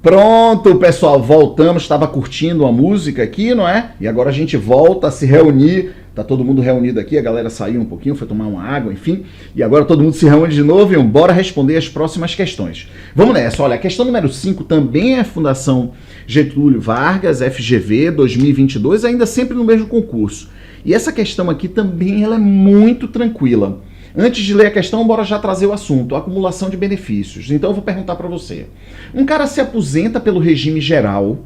Pronto, pessoal, voltamos. Estava curtindo a música aqui, não é? E agora a gente volta a se reunir. Tá todo mundo reunido aqui, a galera saiu um pouquinho, foi tomar uma água, enfim. E agora todo mundo se reúne de novo e bora responder as próximas questões. Vamos nessa, olha, a questão número 5 também é Fundação Getúlio Vargas, FGV 2022, ainda sempre no mesmo concurso. E essa questão aqui também ela é muito tranquila. Antes de ler a questão, bora já trazer o assunto, acumulação de benefícios. Então eu vou perguntar para você. Um cara se aposenta pelo regime geral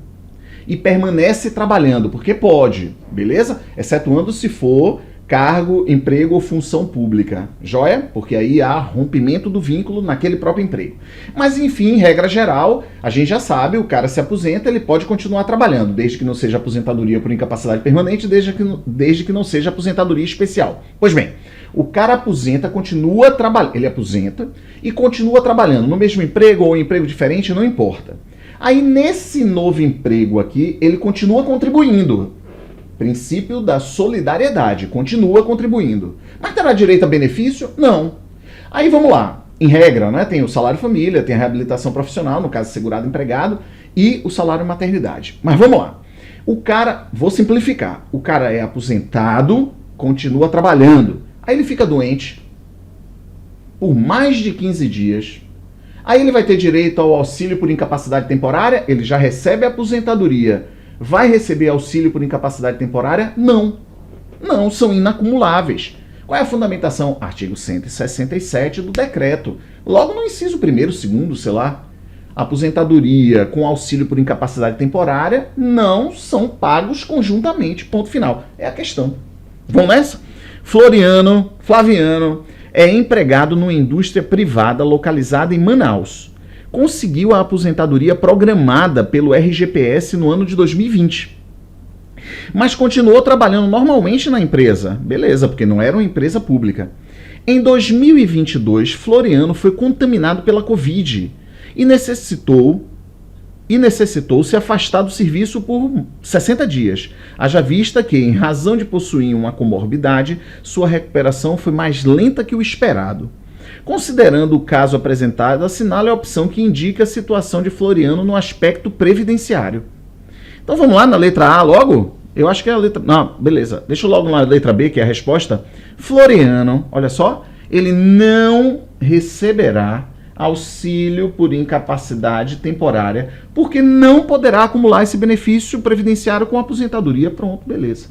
e permanece trabalhando, porque pode, beleza? Excetuando se for cargo, emprego ou função pública, joia? Porque aí há rompimento do vínculo naquele próprio emprego. Mas enfim, regra geral, a gente já sabe, o cara se aposenta, ele pode continuar trabalhando, desde que não seja aposentadoria por incapacidade permanente, desde que não seja aposentadoria especial. Pois bem, o cara aposenta, continua trabalhando, ele aposenta e continua trabalhando no mesmo emprego ou em emprego diferente, não importa. Aí nesse novo emprego aqui, ele continua contribuindo. Princípio da solidariedade, continua contribuindo. Mas terá direito a benefício? Não. Aí vamos lá. Em regra, né, tem o salário família, tem a reabilitação profissional, no caso segurado empregado, e o salário maternidade. Mas vamos lá. O cara, vou simplificar, o cara é aposentado, continua trabalhando. Aí ele fica doente por mais de 15 dias. Aí ele vai ter direito ao auxílio por incapacidade temporária, ele já recebe a aposentadoria. Vai receber auxílio por incapacidade temporária? Não. Não, são inacumuláveis. Qual é a fundamentação? Artigo 167 do decreto. Logo no inciso 1º, 2º, sei lá. Aposentadoria com auxílio por incapacidade temporária não são pagos conjuntamente. Ponto final. É a questão. Vamos nessa? Flaviano é empregado numa indústria privada localizada em Manaus. Conseguiu a aposentadoria programada pelo RGPS no ano de 2020. Mas continuou trabalhando normalmente na empresa. Beleza, porque não era uma empresa pública. Em 2022, Floriano foi contaminado pela Covid e necessitou se afastar do serviço por 60 dias, haja vista que, em razão de possuir uma comorbidade, sua recuperação foi mais lenta que o esperado. Considerando o caso apresentado, assinale a opção que indica a situação de Floriano no aspecto previdenciário. Então vamos lá na letra A logo? Eu acho que é a letra... Não, beleza. Deixa eu logo na letra B, que é a resposta. Floriano, olha só, ele não receberá auxílio por incapacidade temporária, porque não poderá acumular esse benefício previdenciário com aposentadoria. Pronto, beleza.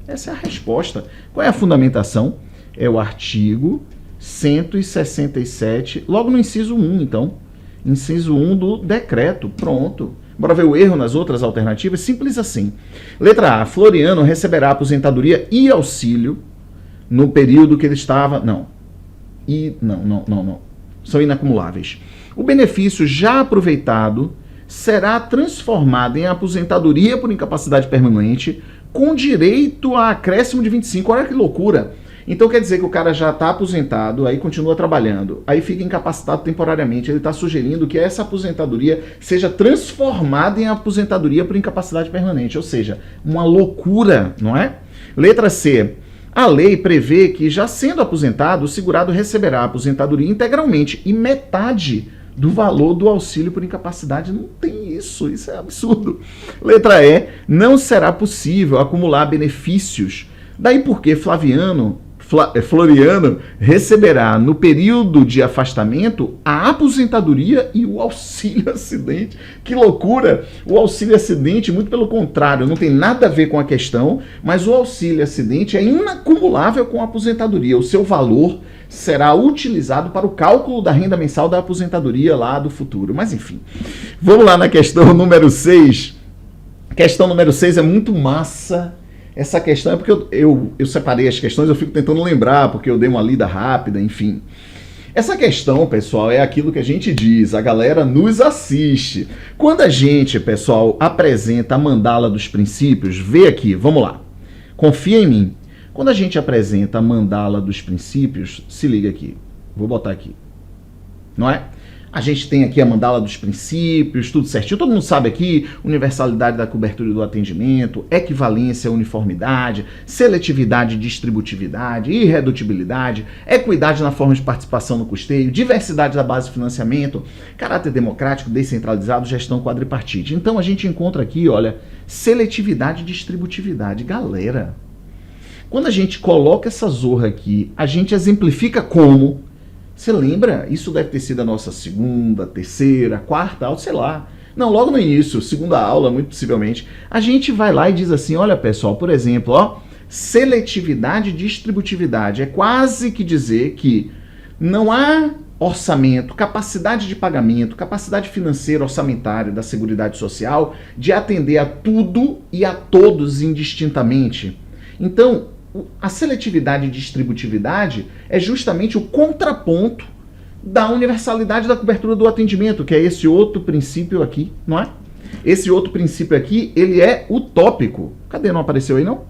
Essa é a resposta. Qual é a fundamentação? É o artigo 167, logo no inciso 1, então. Inciso 1 do decreto. Pronto. Bora ver o erro nas outras alternativas? Simples assim. Letra A. Floriano receberá aposentadoria e auxílio no período que ele estava... Não. Não. São inacumuláveis. O benefício já aproveitado será transformado em aposentadoria por incapacidade permanente com direito a acréscimo de 25. Olha que loucura. Então quer dizer que o cara já está aposentado, aí continua trabalhando, aí fica incapacitado temporariamente. Ele está sugerindo que essa aposentadoria seja transformada em aposentadoria por incapacidade permanente. Ou seja, uma loucura, não é? Letra C. A lei prevê que, já sendo aposentado, o segurado receberá a aposentadoria integralmente e metade do valor do auxílio por incapacidade. Não tem isso é absurdo. Letra E. Não será possível acumular benefícios. Daí porque Floriano receberá, no período de afastamento, a aposentadoria e o auxílio acidente. Que loucura! O auxílio acidente, muito pelo contrário, não tem nada a ver com a questão, mas o auxílio acidente é inacumulável com a aposentadoria. O seu valor será utilizado para o cálculo da renda mensal da aposentadoria lá do futuro. Mas enfim, vamos lá na questão número 6. Questão número 6 é muito massa. Essa questão é porque eu separei as questões, eu fico tentando lembrar, porque eu dei uma lida rápida, enfim. Essa questão, pessoal, é aquilo que a gente diz, a galera nos assiste. Quando a gente, pessoal, apresenta a mandala dos princípios, vê aqui, vamos lá. Confia em mim. Quando a gente apresenta a mandala dos princípios, se liga aqui. Vou botar aqui. Não é? A gente tem aqui a mandala dos princípios, tudo certinho. Todo mundo sabe aqui, universalidade da cobertura e do atendimento, equivalência, uniformidade, seletividade e distributividade, irredutibilidade, equidade na forma de participação no custeio, diversidade da base de financiamento, caráter democrático, descentralizado, gestão quadripartite. Então a gente encontra aqui, olha, seletividade e distributividade. Galera, quando a gente coloca essa zorra aqui, a gente exemplifica como... Você lembra? Isso deve ter sido a nossa segunda, terceira, quarta aula, sei lá. Não, logo no início, segunda aula, muito possivelmente. A gente vai lá e diz assim, olha pessoal, por exemplo, ó, seletividade e distributividade. É quase que dizer que não há orçamento, capacidade de pagamento, capacidade financeira, orçamentária da Seguridade Social de atender a tudo e a todos indistintamente. Então, a seletividade e distributividade é justamente o contraponto da universalidade da cobertura do atendimento, que é esse outro princípio aqui, não é? Esse outro princípio aqui, ele é utópico. Cadê? Não apareceu aí, não?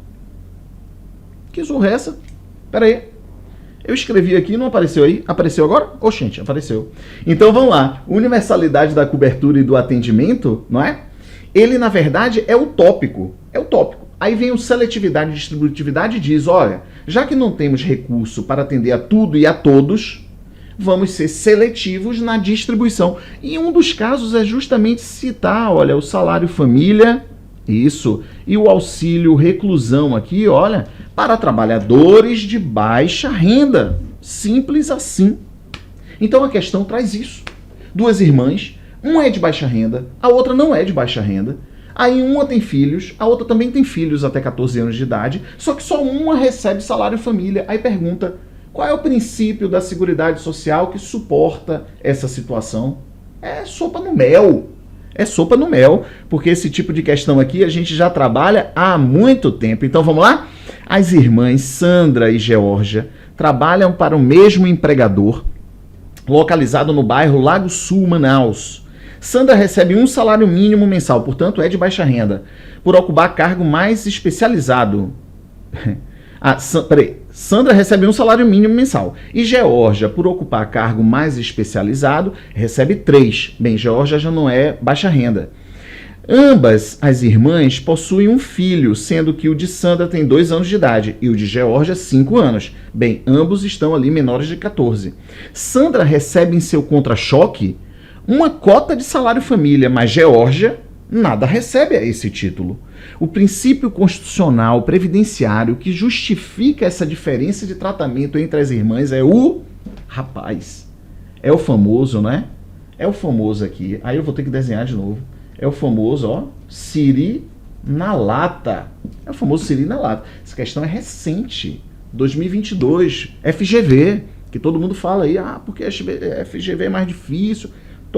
Que zorra é essa? Pera aí. Eu escrevi aqui e não apareceu aí. Apareceu agora? Oxente, apareceu. Então vamos lá. Universalidade da cobertura e do atendimento, não é? Ele, na verdade, é utópico. É utópico. Aí vem o seletividade e distributividade e diz, olha, já que não temos recurso para atender a tudo e a todos, vamos ser seletivos na distribuição. E um dos casos é justamente citar, olha, o salário família, isso, e o auxílio reclusão aqui, olha, para trabalhadores de baixa renda. Simples assim. Então a questão traz isso. Duas irmãs, uma é de baixa renda, a outra não é de baixa renda. Aí uma tem filhos, a outra também tem filhos até 14 anos de idade, só que só uma recebe salário família. Aí pergunta, qual é o princípio da Seguridade Social que suporta essa situação? É sopa no mel. É sopa no mel, porque esse tipo de questão aqui a gente já trabalha há muito tempo. Então vamos lá? As irmãs Sandra e Geórgia trabalham para o mesmo empregador, localizado no bairro Lago Sul, Manaus. Sandra recebe um salário mínimo mensal, portanto é de baixa renda, por ocupar cargo mais especializado. Sandra recebe um salário mínimo mensal. E Geórgia, por ocupar cargo mais especializado, recebe 3. Bem, Geórgia já não é baixa renda. Ambas as irmãs possuem um filho, sendo que o de Sandra tem 2 anos de idade e o de Geórgia 5 anos. Bem, ambos estão ali menores de 14. Sandra recebe em seu contra-choque uma cota de salário família, mas Geórgia nada recebe a esse título. O princípio constitucional previdenciário que justifica essa diferença de tratamento entre as irmãs é o... Rapaz, é o famoso, né? É o famoso aqui. Aí eu vou ter que desenhar de novo. É o famoso, ó, Siri na lata. É o famoso Siri na lata. Essa questão é recente, 2022, FGV, que todo mundo fala aí, porque FGV é mais difícil.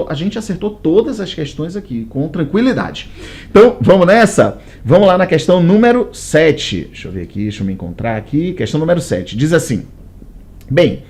A gente acertou todas as questões aqui, com tranquilidade. Então, vamos nessa? Vamos lá na questão número 7. Deixa eu ver aqui, deixa eu me encontrar aqui. Questão número 7. Diz assim, bem,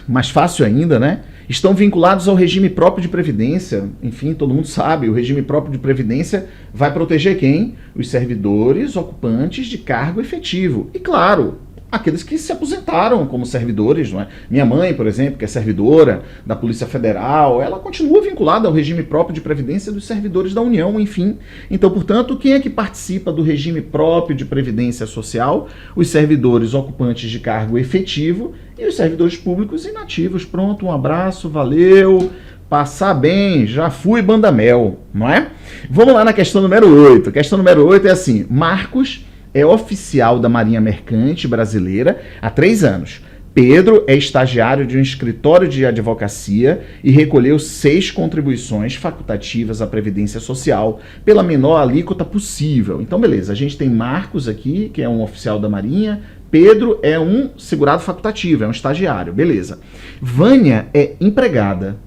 mais fácil ainda, né? Estão vinculados ao regime próprio de previdência. Enfim, todo mundo sabe, o regime próprio de previdência vai proteger quem? Os servidores ocupantes de cargo efetivo. E claro, aqueles que se aposentaram como servidores, não é? Minha mãe, por exemplo, que é servidora da Polícia Federal, ela continua vinculada ao regime próprio de previdência dos servidores da União, enfim. Então, portanto, quem é que participa do regime próprio de previdência social? Os servidores ocupantes de cargo efetivo e os servidores públicos inativos. Pronto, um abraço, valeu, passar bem, já fui Bandamel, não é? Vamos lá na questão número 8. A questão número 8 é assim, Marcos é oficial da Marinha Mercante Brasileira há 3 anos. Pedro é estagiário de um escritório de advocacia e recolheu 6 contribuições facultativas à Previdência Social pela menor alíquota possível. Então, beleza, a gente tem Marcos aqui, que é um oficial da Marinha, Pedro é um segurado facultativo, é um estagiário, beleza. Vânia é empregada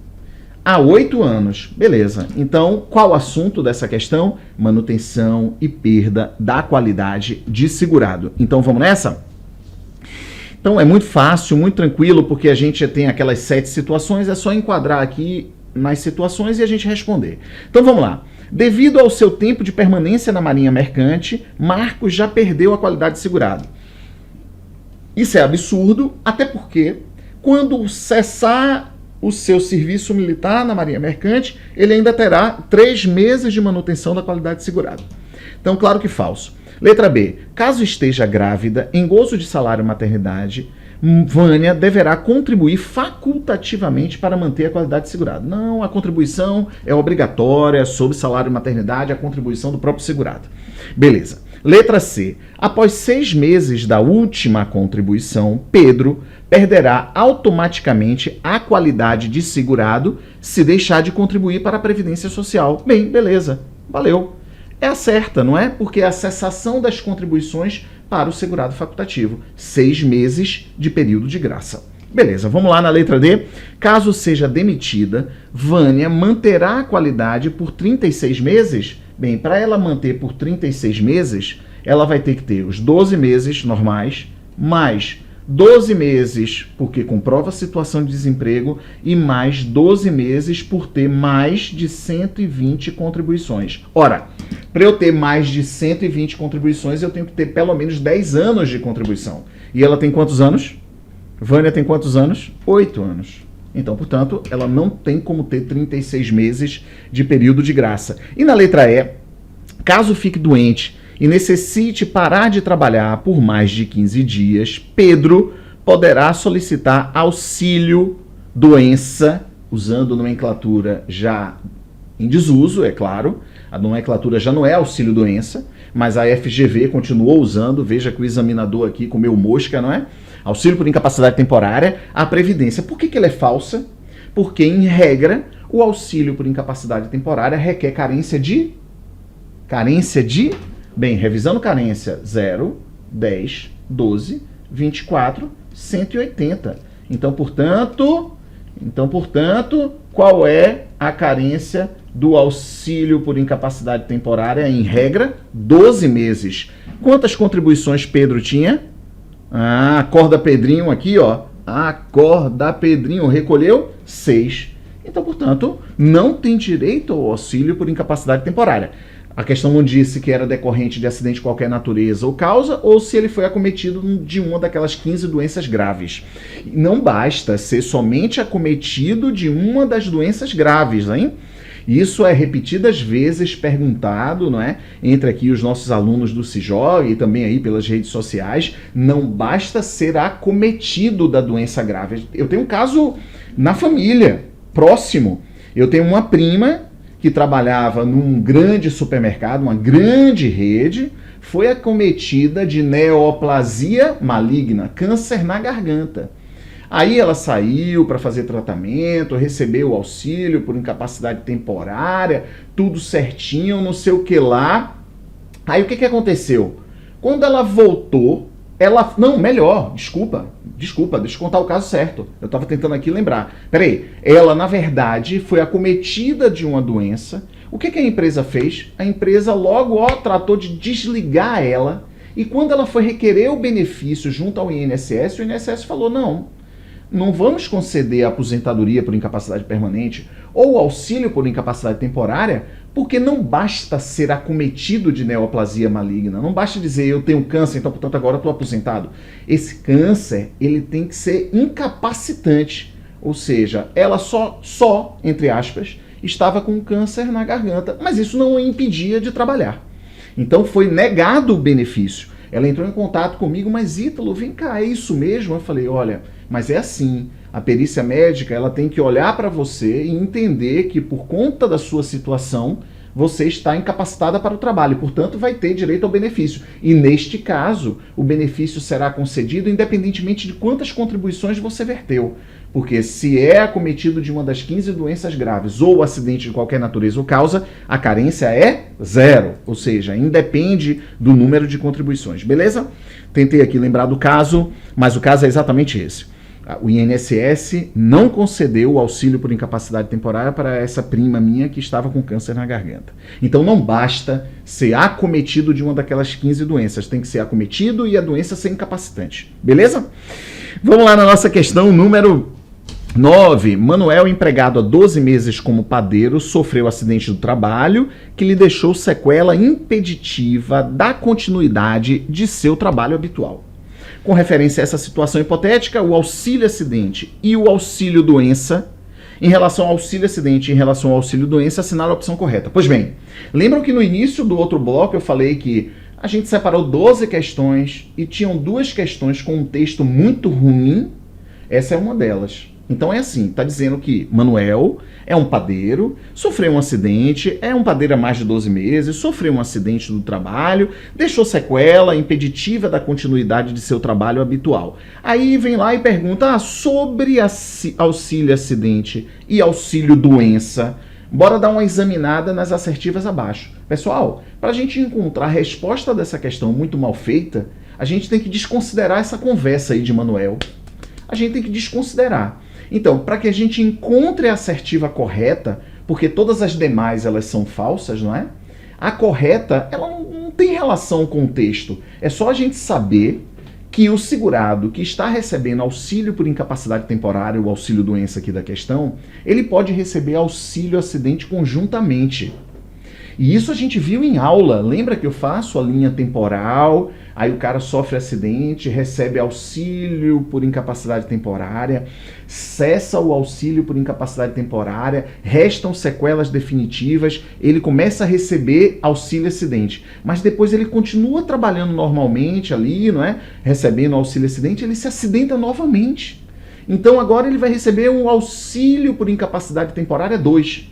há 8 anos, beleza. Então, qual o assunto dessa questão? Manutenção e perda da qualidade de segurado. Então, vamos nessa? Então, é muito fácil, muito tranquilo, porque a gente já tem aquelas 7 situações, é só enquadrar aqui nas situações e a gente responder. Então, vamos lá. Devido ao seu tempo de permanência na Marinha Mercante, Marcos já perdeu a qualidade de segurado. Isso é absurdo, até porque, quando cessar o seu serviço militar na Marinha Mercante, ele ainda terá 3 meses de manutenção da qualidade de segurado. Então, claro que falso. Letra B. Caso esteja grávida, em gozo de salário maternidade, Vânia deverá contribuir facultativamente para manter a qualidade de segurado. Não, a contribuição é obrigatória sobre salário maternidade, a contribuição do próprio segurado. Beleza. Letra C. Após 6 meses da última contribuição, Pedro perderá automaticamente a qualidade de segurado se deixar de contribuir para a Previdência Social. Bem, beleza. Valeu. É a certa, não é? Porque é a cessação das contribuições para o segurado facultativo. 6 meses de período de graça. Beleza, vamos lá na letra D. Caso seja demitida, Vânia manterá a qualidade por 36 meses? Bem, para ela manter por 36 meses, ela vai ter que ter os 12 meses normais, mais 12 meses porque comprova a situação de desemprego e mais 12 meses por ter mais de 120 contribuições. Ora, para eu ter mais de 120 contribuições, eu tenho que ter pelo menos 10 anos de contribuição. E ela tem quantos anos? Vânia tem quantos anos? 8 anos. Então, portanto, ela não tem como ter 36 meses de período de graça. E na letra E, caso fique doente e necessite parar de trabalhar por mais de 15 dias, Pedro poderá solicitar auxílio doença, usando nomenclatura já em desuso, é claro. A nomenclatura já não é auxílio doença, mas a FGV continuou usando. Veja que o examinador aqui comeu mosca, não é? Auxílio por incapacidade temporária, a Previdência. Por que ela é falsa? Porque, em regra, o auxílio por incapacidade temporária requer carência de... Bem, revisando carência 0, 10, 12, 24, 180. Então, portanto, qual é a carência do auxílio por incapacidade temporária? Em regra, 12 meses. Quantas contribuições Pedro tinha? Ah, acorda Pedrinho aqui, ó. Acorda Pedrinho, recolheu 6. Então, portanto, não tem direito ao auxílio por incapacidade temporária. A questão não disse que era decorrente de acidente de qualquer natureza ou causa, ou se ele foi acometido de uma daquelas 15 doenças graves. Não basta ser somente acometido de uma das doenças graves, hein? Isso é repetidas vezes perguntado, não é? Entre aqui os nossos alunos do CIJO e também aí pelas redes sociais. Não basta ser acometido da doença grave. Eu tenho um caso na família, próximo. Eu tenho uma prima que trabalhava num grande supermercado, uma grande rede, foi acometida de neoplasia maligna, câncer na garganta. Aí ela saiu para fazer tratamento, recebeu o auxílio por incapacidade temporária, tudo certinho, não sei o que lá. Aí o que aconteceu? Quando ela voltou, desculpa, deixa eu contar o caso certo. Eu estava tentando aqui lembrar. Peraí, ela na verdade foi acometida de uma doença. O que a empresa fez? A empresa logo tratou de desligar ela, e quando ela foi requerer o benefício junto ao INSS, o INSS falou: não vamos conceder a aposentadoria por incapacidade permanente ou auxílio por incapacidade temporária, porque não basta ser acometido de neoplasia maligna, não basta dizer eu tenho câncer, então portanto agora eu estou aposentado. Esse câncer, ele tem que ser incapacitante, ou seja, ela só, entre aspas, estava com câncer na garganta, mas isso não a impedia de trabalhar. Então foi negado o benefício. Ela entrou em contato comigo: mas Ítalo, vem cá, é isso mesmo? Eu falei: olha, mas é assim, a perícia médica ela tem que olhar para você e entender que por conta da sua situação, você está incapacitada para o trabalho, portanto vai ter direito ao benefício. E neste caso, o benefício será concedido independentemente de quantas contribuições você verteu. Porque se é acometido de uma das 15 doenças graves ou acidente de qualquer natureza ou causa, a carência é 0, ou seja, independe do número de contribuições, beleza? Tentei aqui lembrar do caso, mas o caso é exatamente esse. O INSS não concedeu o auxílio por incapacidade temporária para essa prima minha que estava com câncer na garganta. Então não basta ser acometido de uma daquelas 15 doenças, tem que ser acometido e a doença ser incapacitante, beleza? Vamos lá na nossa questão número 9. Manuel, empregado há 12 meses como padeiro, sofreu acidente do trabalho que lhe deixou sequela impeditiva da continuidade de seu trabalho habitual. Com referência a essa situação hipotética, o auxílio acidente e o auxílio doença Em relação ao auxílio acidente e em relação ao auxílio doença, assinale a opção correta. Pois bem, lembram que no início do outro bloco eu falei que a gente separou 12 questões e tinham 2 questões com um texto muito ruim? Essa é uma delas. Então é assim, está dizendo que Manuel é um padeiro, sofreu um acidente, é um padeiro há mais de 12 meses, sofreu um acidente do trabalho, deixou sequela impeditiva da continuidade de seu trabalho habitual. Aí vem lá e pergunta sobre auxílio acidente e auxílio doença. Bora dar uma examinada nas assertivas abaixo. Pessoal, para a gente encontrar a resposta dessa questão muito mal feita, a gente tem que desconsiderar essa conversa aí de Manuel. A gente tem que desconsiderar. Então, para que a gente encontre a assertiva correta, porque todas as demais elas são falsas, não é? A correta, ela não tem relação com o texto. É só a gente saber que o segurado que está recebendo auxílio por incapacidade temporária, o auxílio doença aqui da questão, ele pode receber auxílio acidente conjuntamente. E isso a gente viu em aula. Lembra que eu faço a linha temporal, aí o cara sofre acidente, recebe auxílio por incapacidade temporária, cessa o auxílio por incapacidade temporária, restam sequelas definitivas, ele começa a receber auxílio acidente. Mas depois ele continua trabalhando normalmente ali, não é? Recebendo auxílio acidente, ele se acidenta novamente. Então agora ele vai receber um auxílio por incapacidade temporária 2.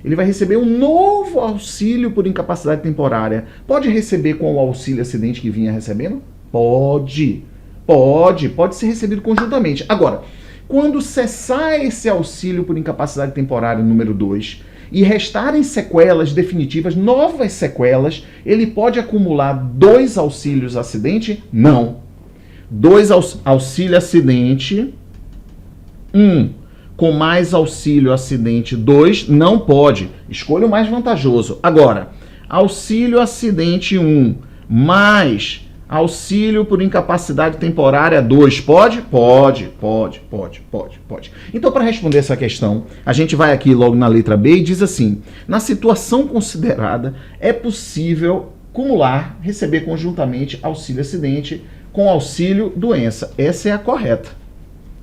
Ele vai receber um novo auxílio por incapacidade temporária. Pode receber com o auxílio acidente que vinha recebendo? Pode. Pode ser recebido conjuntamente. Agora, quando cessar esse auxílio por incapacidade temporária número 2 e restarem sequelas definitivas, novas sequelas, ele pode acumular 2 auxílios acidente? Não. 2 auxílio acidente, 1 com mais auxílio acidente 2, não pode. Escolha o mais vantajoso. Agora, auxílio acidente 1 mais auxílio por incapacidade temporária 2, pode? Pode. Então, para responder essa questão, a gente vai aqui logo na letra B e diz assim: na situação considerada, é possível acumular, receber conjuntamente auxílio acidente com auxílio doença. Essa é a correta.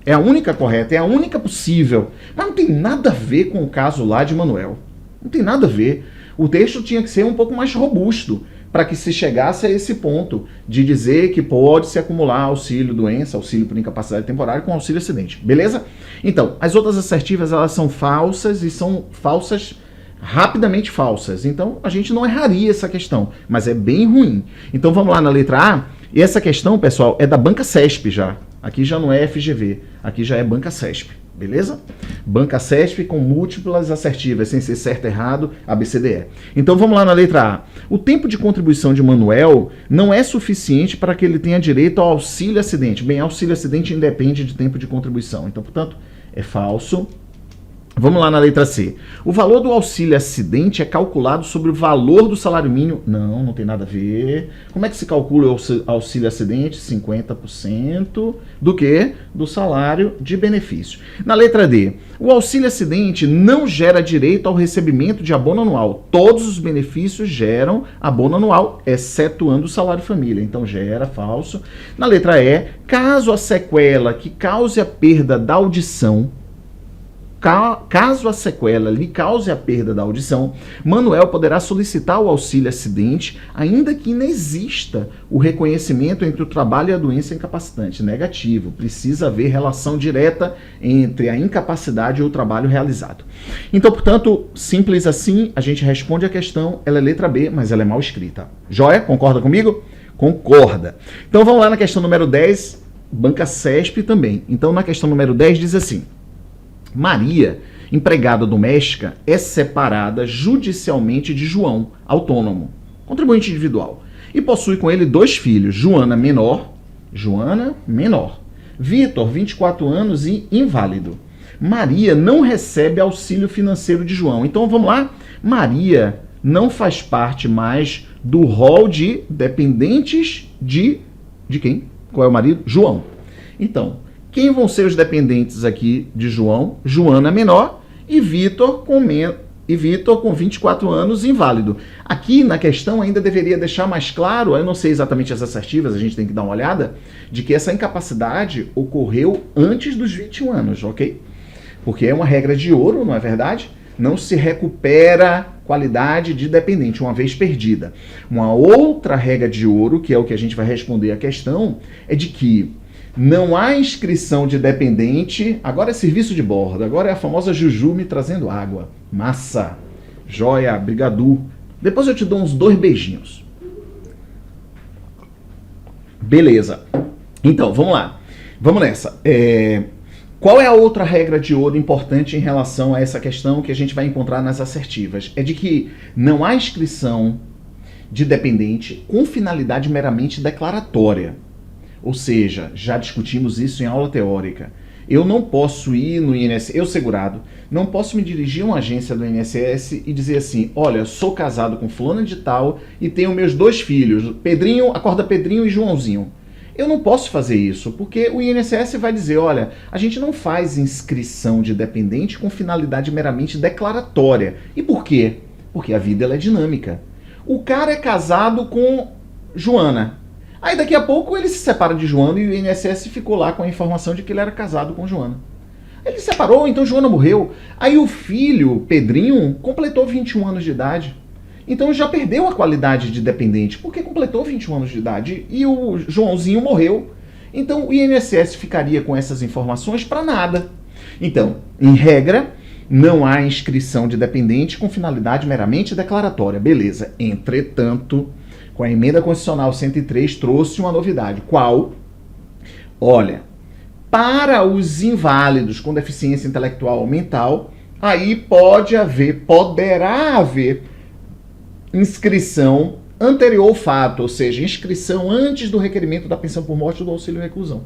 É a única correta, é a única possível. Mas não tem nada a ver com o caso lá de Manuel. Não tem nada a ver. O texto tinha que ser um pouco mais robusto para que se chegasse a esse ponto de dizer que pode se acumular auxílio doença, auxílio por incapacidade temporária com auxílio acidente. Beleza? Então, as outras assertivas, elas são falsas e são falsas, rapidamente falsas. Então, a gente não erraria essa questão, mas é bem ruim. Então, vamos lá na letra A. E essa questão, pessoal, é da Banca CESP já. Aqui já não é FGV, aqui já é Banca CESP, beleza? Banca CESP com múltiplas assertivas, sem ser certo, errado, ABCDE. Então vamos lá na letra A. O tempo de contribuição de Manuel não é suficiente para que ele tenha direito ao auxílio acidente. Bem, auxílio acidente independe de tempo de contribuição, então, portanto, é falso. Vamos lá na letra C. O valor do auxílio acidente é calculado sobre o valor do salário mínimo. Não tem nada a ver. Como é que se calcula o auxílio acidente? 50% do quê? Do salário de benefício. Na letra D. O auxílio acidente não gera direito ao recebimento de abono anual. Todos os benefícios geram abono anual, excetuando o salário família. Então gera, falso. Na letra E. Caso a sequela que cause a perda da audição, caso a sequela lhe cause a perda da audição, Manuel poderá solicitar o auxílio acidente, ainda que inexista o reconhecimento entre o trabalho e a doença incapacitante. Negativo. Precisa haver relação direta entre a incapacidade e o trabalho realizado. Então, portanto, simples assim, a gente responde a questão, ela é letra B, mas ela é mal escrita. Joia? Concorda comigo? Concorda. Então, vamos lá na questão número 10, Banca CESP também. Então, na questão número 10 diz assim: Maria, empregada doméstica, é separada judicialmente de João, autônomo, contribuinte individual, e possui com ele 2 filhos, Joana menor, Vitor, 24 anos e inválido. Maria não recebe auxílio financeiro de João. Então vamos lá. Maria não faz parte mais do rol de dependentes de quem? Qual é o marido? João. Então, quem vão ser os dependentes aqui de João? Joana menor e Vitor com 24 anos inválido. Aqui na questão ainda deveria deixar mais claro, eu não sei exatamente as assertivas, a gente tem que dar uma olhada, de que essa incapacidade ocorreu antes dos 21 anos, ok? Porque é uma regra de ouro, não é verdade? Não se recupera qualidade de dependente uma vez perdida. Uma outra regra de ouro, que é o que a gente vai responder à questão, é de que não há inscrição de dependente. Agora é serviço de bordo, agora é a famosa Juju me trazendo água. Massa, joia, brigadu. Depois eu te dou uns 2 beijinhos. Beleza. Então, vamos lá. Vamos nessa. Qual é a outra regra de ouro importante em relação a essa questão que a gente vai encontrar nas assertivas? É de que não há inscrição de dependente com finalidade meramente declaratória. Ou seja, já discutimos isso em aula teórica. Eu não posso ir no INSS, eu segurado, não posso me dirigir a uma agência do INSS e dizer assim, olha, sou casado com fulana de tal e tenho meus 2 filhos, Pedrinho, acorda Pedrinho e Joãozinho. Eu não posso fazer isso, porque o INSS vai dizer, olha, a gente não faz inscrição de dependente com finalidade meramente declaratória. E por quê? Porque a vida ela é dinâmica. O cara é casado com Joana. Aí daqui a pouco ele se separa de Joana e o INSS ficou lá com a informação de que ele era casado com Joana. Ele se separou, então Joana morreu. Aí o filho, Pedrinho, completou 21 anos de idade. Então já perdeu a qualidade de dependente, porque completou 21 anos de idade e o Joãozinho morreu. Então o INSS ficaria com essas informações para nada. Então, em regra, não há inscrição de dependente com finalidade meramente declaratória. Beleza. Entretanto, com a emenda constitucional 103 trouxe uma novidade. Qual? Olha, para os inválidos com deficiência intelectual ou mental, aí poderá haver inscrição anterior ao fato, ou seja, inscrição antes do requerimento da pensão por morte ou do auxílio reclusão.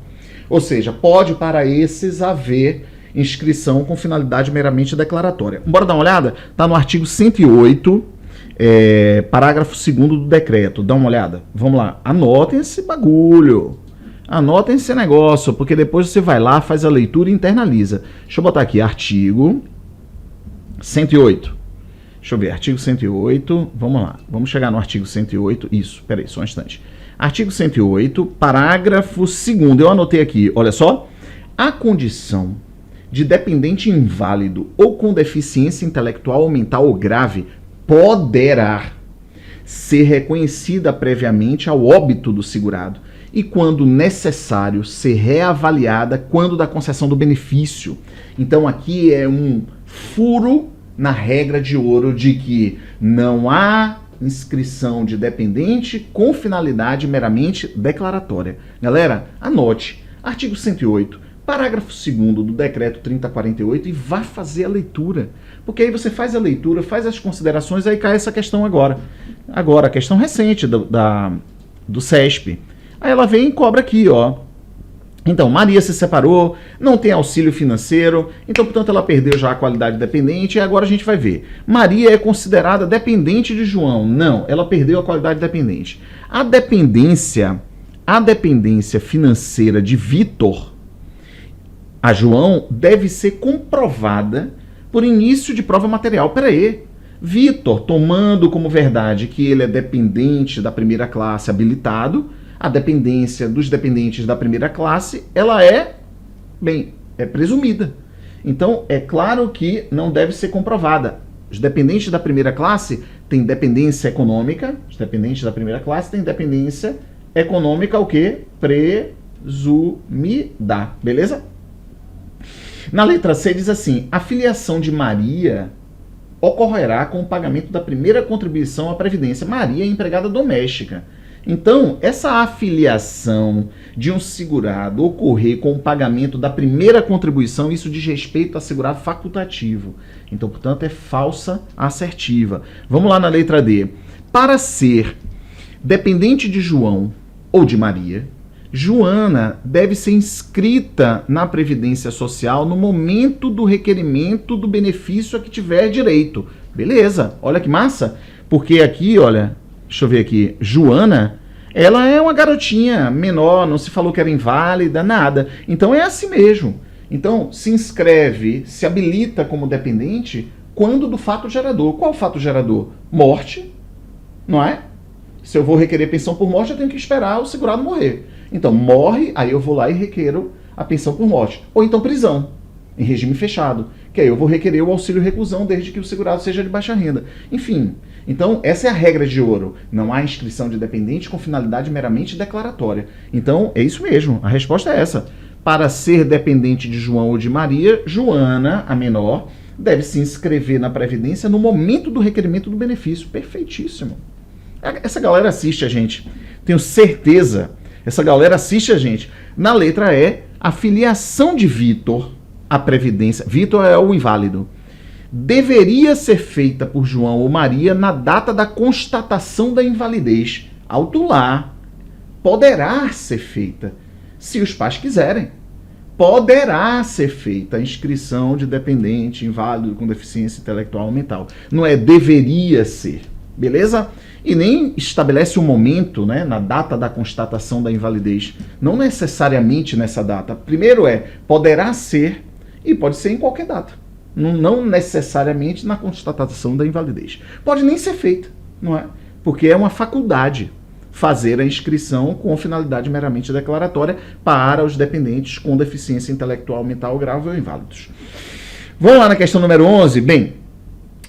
Ou seja, pode para esses haver inscrição com finalidade meramente declaratória. Bora dar uma olhada? Está no artigo 108, parágrafo 2º do decreto. Dá uma olhada. Vamos lá. Anotem esse bagulho. Anotem esse negócio, porque depois você vai lá, faz a leitura e internaliza. Deixa eu botar aqui, artigo 108. Deixa eu ver, artigo 108, vamos lá, vamos chegar no artigo 108, isso, peraí, só um instante. Artigo 108, parágrafo 2º, eu anotei aqui, olha só. A condição de dependente inválido ou com deficiência intelectual ou mental ou grave poderá ser reconhecida previamente ao óbito do segurado e, quando necessário, ser reavaliada quando da concessão do benefício. Então aqui é um furo na regra de ouro de que não há inscrição de dependente com finalidade meramente declaratória. Galera, anote, artigo 108, parágrafo 2º do decreto 3048 e vá fazer a leitura. Porque aí você faz a leitura, faz as considerações, aí cai essa questão agora. Agora, a questão recente do CESP. Aí ela vem e cobra aqui, ó. Então, Maria se separou, não tem auxílio financeiro, então, portanto, ela perdeu já a qualidade dependente, e agora a gente vai ver. Maria é considerada dependente de João. Não, ela perdeu a qualidade dependente. A dependência financeira de Vitor a João deve ser comprovada por início de prova material. Peraí, Vitor, tomando como verdade que ele é dependente da primeira classe habilitado, a dependência dos dependentes da primeira classe, ela é presumida. Então, é claro que não deve ser comprovada. Os dependentes da primeira classe têm dependência econômica, os dependentes da primeira classe têm dependência econômica, o quê? Presumida, beleza? Na letra C diz assim, a filiação de Maria ocorrerá com o pagamento da primeira contribuição à Previdência. Maria é empregada doméstica. Então, essa afiliação de um segurado ocorrer com o pagamento da primeira contribuição, isso diz respeito a segurado facultativo. Então, portanto, é falsa assertiva. Vamos lá na letra D. Para ser dependente de João ou de Maria, Joana deve ser inscrita na Previdência Social no momento do requerimento do benefício a que tiver direito. Beleza, olha que massa. Porque aqui, olha... Deixa eu ver aqui. Joana, ela é uma garotinha menor, não se falou que era inválida, nada. Então é assim mesmo. Então se inscreve, se habilita como dependente quando do fato gerador. Qual o fato gerador? Morte, não é? Se eu vou requerer pensão por morte, eu tenho que esperar o segurado morrer. Então morre, aí eu vou lá e requeiro a pensão por morte. Ou então prisão. em regime fechado, que aí eu vou requerer o auxílio reclusão desde que o segurado seja de baixa renda. Enfim, então essa é a regra de ouro. Não há inscrição de dependente com finalidade meramente declaratória. Então é isso mesmo, a resposta é essa. Para ser dependente de João ou de Maria, Joana, a menor, deve se inscrever na Previdência no momento do requerimento do benefício. Perfeitíssimo. Essa galera assiste a gente. Tenho certeza. Essa galera assiste a gente. Na letra E, a filiação de Vitor à Previdência. Vitor é o inválido. Deveria ser feita por João ou Maria na data da constatação da invalidez. Alto lá. Poderá ser feita, se os pais quiserem. Poderá ser feita a inscrição de dependente, inválido, com deficiência intelectual ou mental. Não é deveria ser. Beleza? E nem estabelece um momento, né, na data da constatação da invalidez. Não necessariamente nessa data. Primeiro poderá ser e pode ser em qualquer data. Não necessariamente na constatação da invalidez. Pode nem ser feita, não é? Porque é uma faculdade fazer a inscrição com finalidade meramente declaratória para os dependentes com deficiência intelectual, mental grave ou inválidos. Vamos lá na questão número 11? Bem,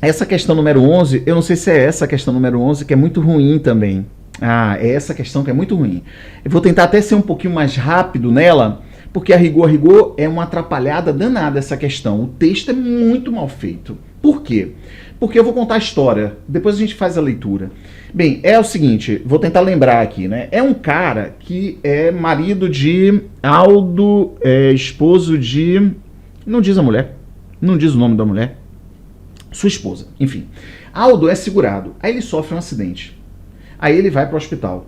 essa questão número 11, eu não sei se é essa questão número 11, que é muito ruim também. É essa questão que é muito ruim. Eu vou tentar até ser um pouquinho mais rápido nela, porque a rigor é uma atrapalhada danada essa questão. O texto é muito mal feito. Por quê? Porque eu vou contar a história, depois a gente faz a leitura. Bem, é o seguinte, vou tentar lembrar aqui, né? É um cara que é marido de Aldo, esposo de... Não diz a mulher, não diz o nome da mulher. Sua esposa, enfim. Aldo é segurado, aí ele sofre um acidente. Aí ele vai para o hospital.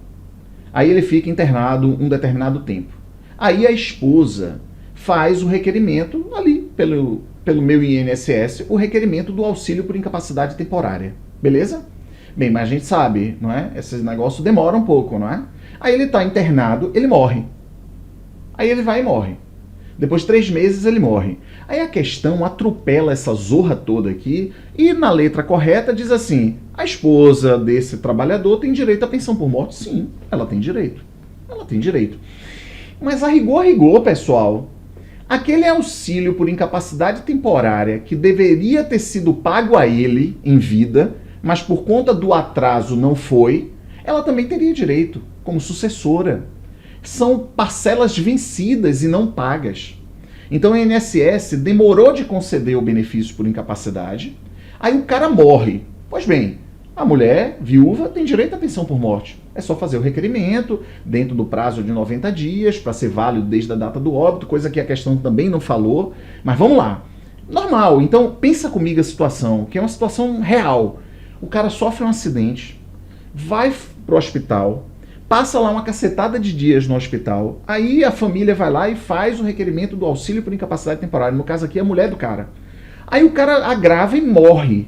Aí ele fica internado um determinado tempo. Aí a esposa faz o requerimento ali, pelo meu INSS, o requerimento do auxílio por incapacidade temporária. Beleza? Bem, mas a gente sabe, não é? Esse negócio demora um pouco, não é? Aí ele está internado, ele morre. Aí ele vai e morre. Depois de 3 meses ele morre. Aí a questão atropela essa zorra toda aqui e na letra correta diz assim: a esposa desse trabalhador tem direito à pensão por morte? Sim, ela tem direito. Ela tem direito. Mas a rigor, pessoal, aquele auxílio por incapacidade temporária que deveria ter sido pago a ele em vida, mas por conta do atraso não foi, ela também teria direito, como sucessora. São parcelas vencidas e não pagas. Então o INSS demorou de conceder o benefício por incapacidade, aí o cara morre. Pois bem, a mulher viúva tem direito à pensão por morte. É só fazer o requerimento dentro do prazo de 90 dias, para ser válido desde a data do óbito, coisa que a questão também não falou. Mas vamos lá. Normal. Então pensa comigo a situação, que é uma situação real. O cara sofre um acidente, vai pro hospital, passa lá uma cacetada de dias no hospital, aí a família vai lá e faz o requerimento do auxílio por incapacidade temporária. No caso aqui, a mulher do cara. Aí o cara agrava e morre.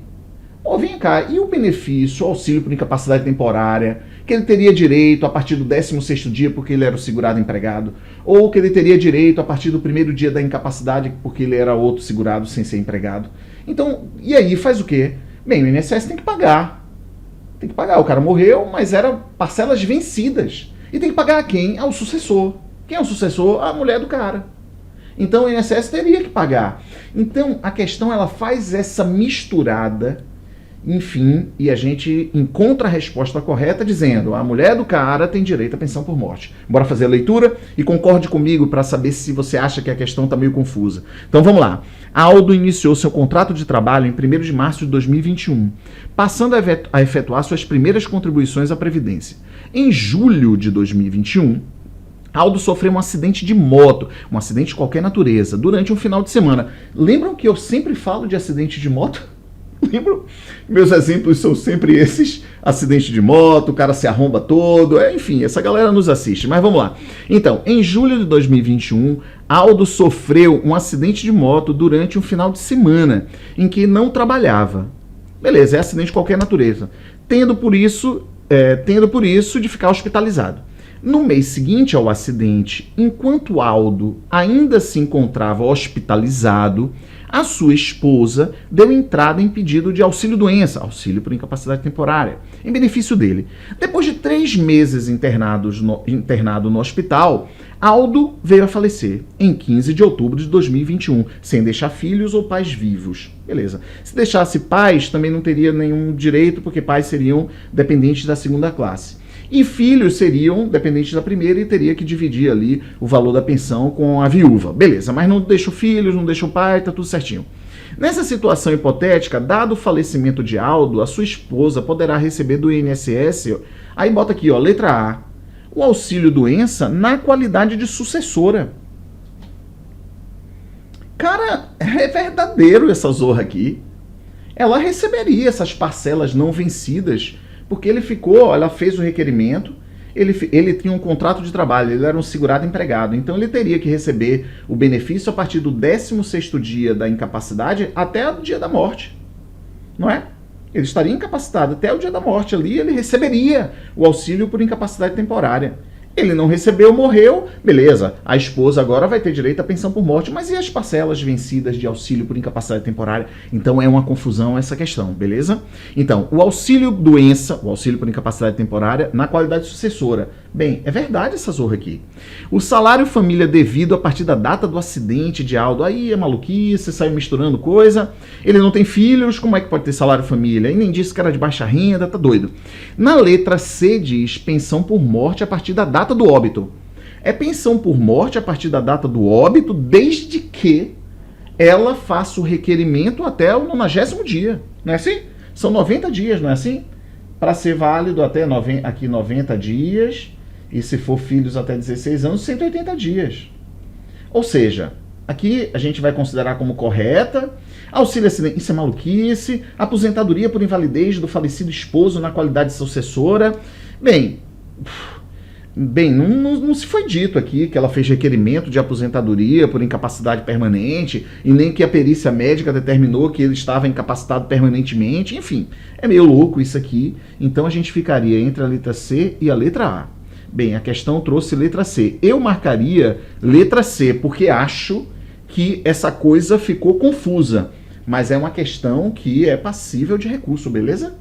Vem cá, e o benefício, o auxílio por incapacidade temporária, que ele teria direito a partir do 16º dia porque ele era o segurado empregado, ou que ele teria direito a partir do 1º dia da incapacidade porque ele era outro segurado sem ser empregado. Então, e aí faz o quê? Bem, o INSS tem que pagar. Tem que pagar. O cara morreu, mas eram parcelas vencidas. E tem que pagar a quem? Ao sucessor. Quem é o sucessor? A mulher do cara. Então o INSS teria que pagar. Então a questão, ela faz essa misturada, enfim, e a gente encontra a resposta correta dizendo: a mulher do cara tem direito à pensão por morte. Bora fazer a leitura e concorde comigo para saber se você acha que a questão está meio confusa. Então vamos lá. Aldo iniciou seu contrato de trabalho em 1º de março de 2021, passando a efetuar suas primeiras contribuições à Previdência. Em julho de 2021, Aldo sofreu um acidente de moto, um acidente de qualquer natureza, durante um final de semana. Lembram que eu sempre falo de acidente de moto? Lembro? Meus exemplos são sempre esses: acidente de moto, o cara se arromba todo, enfim, essa galera nos assiste, mas vamos lá. Então, em julho de 2021, Aldo sofreu um acidente de moto durante um final de semana, em que não trabalhava. Beleza, é acidente de qualquer natureza, tendo por isso de ficar hospitalizado. No mês seguinte ao acidente, enquanto Aldo ainda se encontrava hospitalizado, a sua esposa deu entrada em pedido de auxílio-doença, auxílio por incapacidade temporária, em benefício dele. Depois de 3 meses internado no hospital, Aldo veio a falecer em 15 de outubro de 2021, sem deixar filhos ou pais vivos. Beleza. Se deixasse pais, também não teria nenhum direito, porque pais seriam dependentes da segunda classe. E filhos seriam dependentes da primeira e teria que dividir ali o valor da pensão com a viúva. Beleza, mas não deixa filhos, não deixa o pai, tá tudo certinho. Nessa situação hipotética, dado o falecimento de Aldo, a sua esposa poderá receber do INSS, aí bota aqui, ó, letra A, o auxílio-doença na qualidade de sucessora. Cara, é verdadeiro essa zorra aqui. Ela receberia essas parcelas não vencidas, porque ela fez o requerimento, ele tinha um contrato de trabalho, ele era um segurado empregado, então ele teria que receber o benefício a partir do 16º dia da incapacidade até o dia da morte, não é? Ele estaria incapacitado até o dia da morte ali, ele receberia o auxílio por incapacidade temporária. Ele não recebeu, morreu, beleza, a esposa agora vai ter direito à pensão por morte, mas e as parcelas vencidas de auxílio por incapacidade temporária? Então é uma confusão essa questão, beleza? Então, o auxílio-doença, o auxílio por incapacidade temporária, na qualidade sucessora. Bem, é verdade essa zorra aqui. O salário família devido a partir da data do acidente de Aldo, aí é maluquice, saiu misturando coisa, ele não tem filhos, como é que pode ter salário família? E nem disse que era de baixa renda, tá doido. Na letra C diz pensão por morte a partir da data do óbito. É pensão por morte a partir da data do óbito, desde que ela faça o requerimento até o 90º dia. Não é assim? São 90 dias, não é assim? Para ser válido até 90 dias, e se for filhos até 16 anos, 180 dias. Ou seja, aqui a gente vai considerar como correta, auxílio acidente, isso é maluquice, aposentadoria por invalidez do falecido esposo na qualidade sucessora. Bem, não se foi dito aqui que ela fez requerimento de aposentadoria por incapacidade permanente e nem que a perícia médica determinou que ele estava incapacitado permanentemente. Enfim, é meio louco isso aqui. Então a gente ficaria entre a letra C e a letra A. Bem, a questão trouxe letra C. Eu marcaria letra C porque acho que essa coisa ficou confusa, mas é uma questão que é passível de recurso, beleza?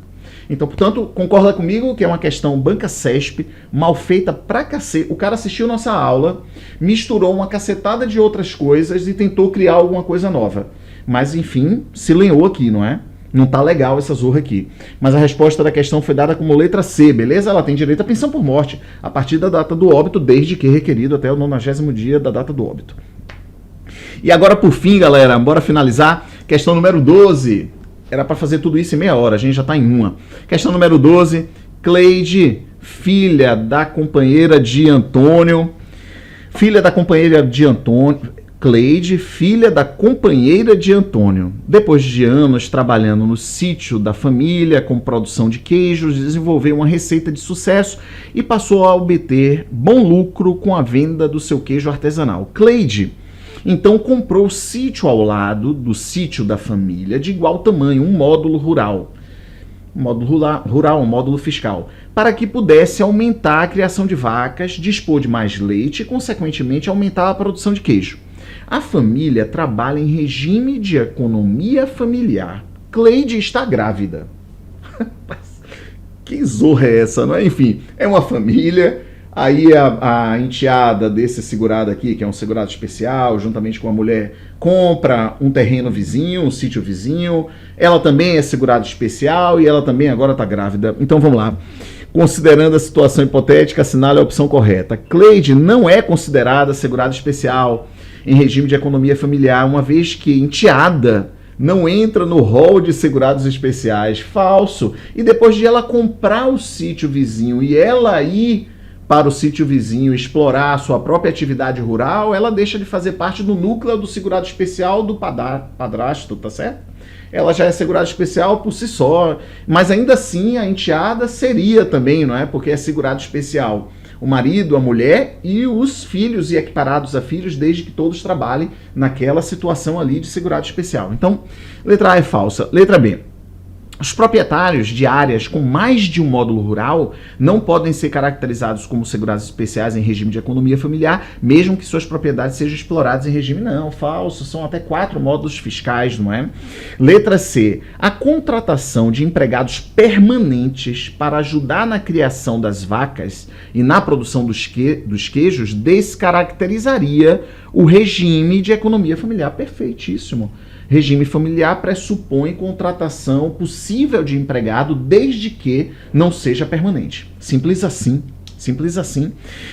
Então, portanto, concorda comigo que é uma questão banca CESP, mal feita pra cacete. O cara assistiu nossa aula, misturou uma cacetada de outras coisas e tentou criar alguma coisa nova. Mas, enfim, se lenhou aqui, não é? Não tá legal essa zorra aqui. Mas a resposta da questão foi dada como letra C, beleza? Ela tem direito à pensão por morte a partir da data do óbito, desde que requerido até o 90º dia da data do óbito. E agora, por fim, galera, bora finalizar. Questão número 12. Era para fazer tudo isso em meia hora, a gente já está em uma. Questão número 12. Cleide, filha da companheira de Antônio. Cleide, filha da companheira de Antônio. Depois de anos trabalhando no sítio da família com produção de queijos, desenvolveu uma receita de sucesso e passou a obter bom lucro com a venda do seu queijo artesanal. Cleide então comprou o sítio ao lado do sítio da família, de igual tamanho, um módulo rural, um módulo fiscal, para que pudesse aumentar a criação de vacas, dispor de mais leite e, consequentemente, aumentar a produção de queijo. A família trabalha em regime de economia familiar. Cleide está grávida. Que zorra é essa, não é? Enfim, é uma família. Aí a enteada desse segurado aqui, que é um segurado especial, juntamente com a mulher, compra um terreno vizinho, um sítio vizinho. Ela também é segurado especial e ela também agora está grávida. Então vamos lá. Considerando a situação hipotética, assinale a opção correta. Cleide não é considerada segurado especial em regime de economia familiar, uma vez que enteada não entra no rol de segurados especiais. Falso. E depois de ela comprar o sítio vizinho e ela ir para o sítio vizinho explorar a sua própria atividade rural, ela deixa de fazer parte do núcleo do segurado especial do padrasto, tá certo? Ela já é segurada especial por si só, mas ainda assim a enteada seria também, não é? Porque é segurado especial o marido, a mulher e os filhos e equiparados a filhos, desde que todos trabalhem naquela situação ali de segurado especial. Então, letra A é falsa. Letra B. Os proprietários de áreas com mais de um módulo rural não podem ser caracterizados como segurados especiais em regime de economia familiar, mesmo que suas propriedades sejam exploradas em regime não, falso, são até 4 módulos fiscais, não é? Letra C. A contratação de empregados permanentes para ajudar na criação das vacas e na produção dos queijos descaracterizaria o regime de economia familiar. Perfeitíssimo. Regime familiar pressupõe contratação possível de empregado desde que não seja permanente. Simples assim. Simples assim.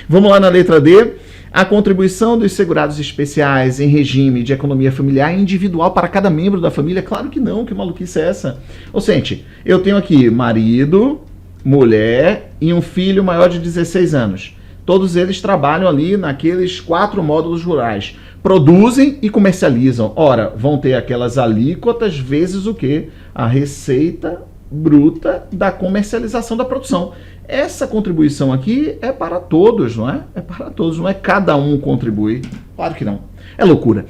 Vamos lá na letra D. A contribuição dos segurados especiais em regime de economia familiar é individual para cada membro da família? Claro que não, que maluquice é essa? Ô, gente, eu tenho aqui marido, mulher e um filho maior de 16 anos. Todos eles trabalham ali naqueles 4 módulos rurais. Produzem e comercializam. Ora, vão ter aquelas alíquotas vezes o quê? A receita bruta da comercialização da produção. Essa contribuição aqui é para todos, não é? É para todos, não é cada um contribui. Claro que não. É loucura.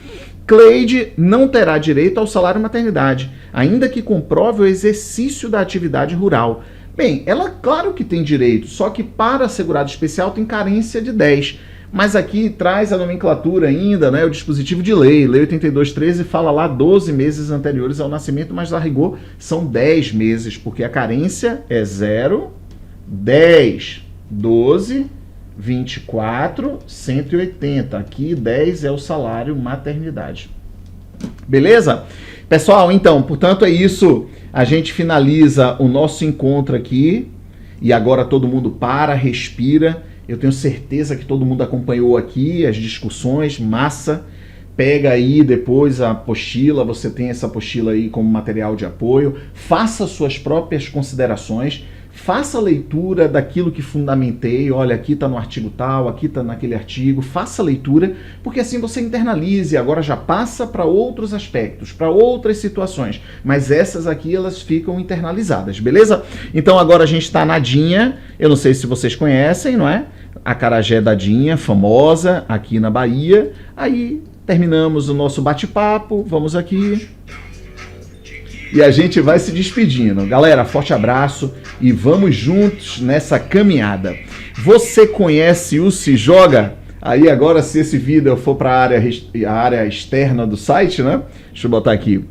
Cleide não terá direito ao salário maternidade, ainda que comprove o exercício da atividade rural. Bem, ela claro que tem direito, só que para segurado especial tem carência de 10. Mas aqui traz a nomenclatura ainda, né, o dispositivo de lei. Lei 8213 fala lá 12 meses anteriores ao nascimento, mas a rigor são 10 meses, porque a carência é 0, 10, 12, 24, 180. Aqui 10 é o salário maternidade. Beleza? Pessoal, então, portanto é isso. A gente finaliza o nosso encontro aqui e agora todo mundo para, respira. Eu tenho certeza que todo mundo acompanhou aqui as discussões, massa. Pega aí depois a apostila, você tem essa apostila aí como material de apoio. Faça suas próprias considerações, faça a leitura daquilo que fundamentei. Olha, aqui está no artigo tal, aqui está naquele artigo. Faça a leitura, porque assim você internaliza e agora já passa para outros aspectos, para outras situações. Mas essas aqui, elas ficam internalizadas, beleza? Então agora a gente está na Dinha. Eu não sei se vocês conhecem, não é? Acarajé da Dinha, famosa aqui na Bahia. Aí terminamos o nosso bate-papo, vamos aqui e a gente vai se despedindo. Galera, forte abraço e vamos juntos nessa caminhada. Você conhece o Se Joga? Aí agora, se esse vídeo for para a área externa do site, né? Deixa eu botar aqui.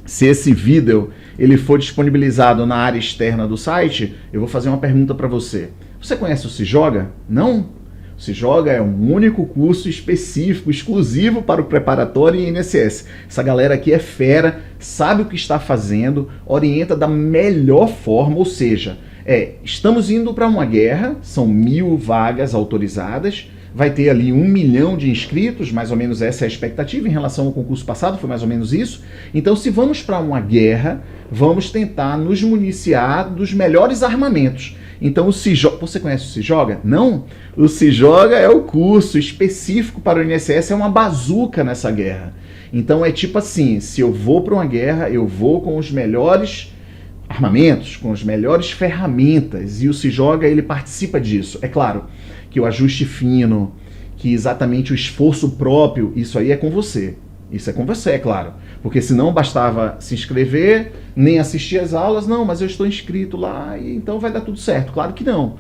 Se esse vídeo ele for disponibilizado na área externa do site, eu vou fazer uma pergunta para você. Você conhece o Se Joga? Não? O Se Joga é um único curso específico, exclusivo para o preparatório e INSS. Essa galera aqui é fera, sabe o que está fazendo, orienta da melhor forma, ou seja, estamos indo para uma guerra, são 1000 vagas autorizadas, vai ter ali 1 milhão de inscritos, mais ou menos essa é a expectativa em relação ao concurso passado, foi mais ou menos isso. Então, se vamos para uma guerra, vamos tentar nos municiar dos melhores armamentos. Então, o Se Joga... Você conhece o Se Joga? Não? O Se Joga é o curso específico para o INSS, é uma bazuca nessa guerra. Então, é tipo assim, se eu vou para uma guerra, eu vou com os melhores armamentos, com as melhores ferramentas, e o Se Joga, ele participa disso. É claro que o ajuste fino, que exatamente o esforço próprio, isso aí é com você. Isso é com você, é claro. Porque senão bastava se inscrever, nem assistir às aulas. Não, mas eu estou inscrito lá e então vai dar tudo certo. Claro que não.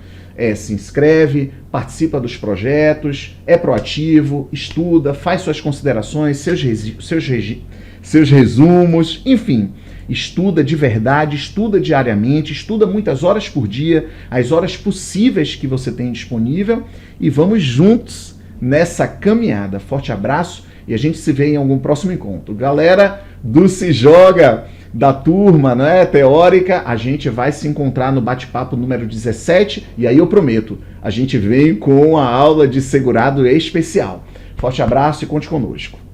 Se inscreve, participa dos projetos, é proativo, estuda, faz suas considerações, seus resumos, enfim. Estuda de verdade, estuda diariamente, estuda muitas horas por dia, as horas possíveis que você tem disponível e vamos juntos nessa caminhada. Forte abraço e a gente se vê em algum próximo encontro. Galera do Se Joga, da turma, né, teórica, a gente vai se encontrar no bate-papo número 17 e aí eu prometo, a gente vem com a aula de segurado especial. Forte abraço e conte conosco.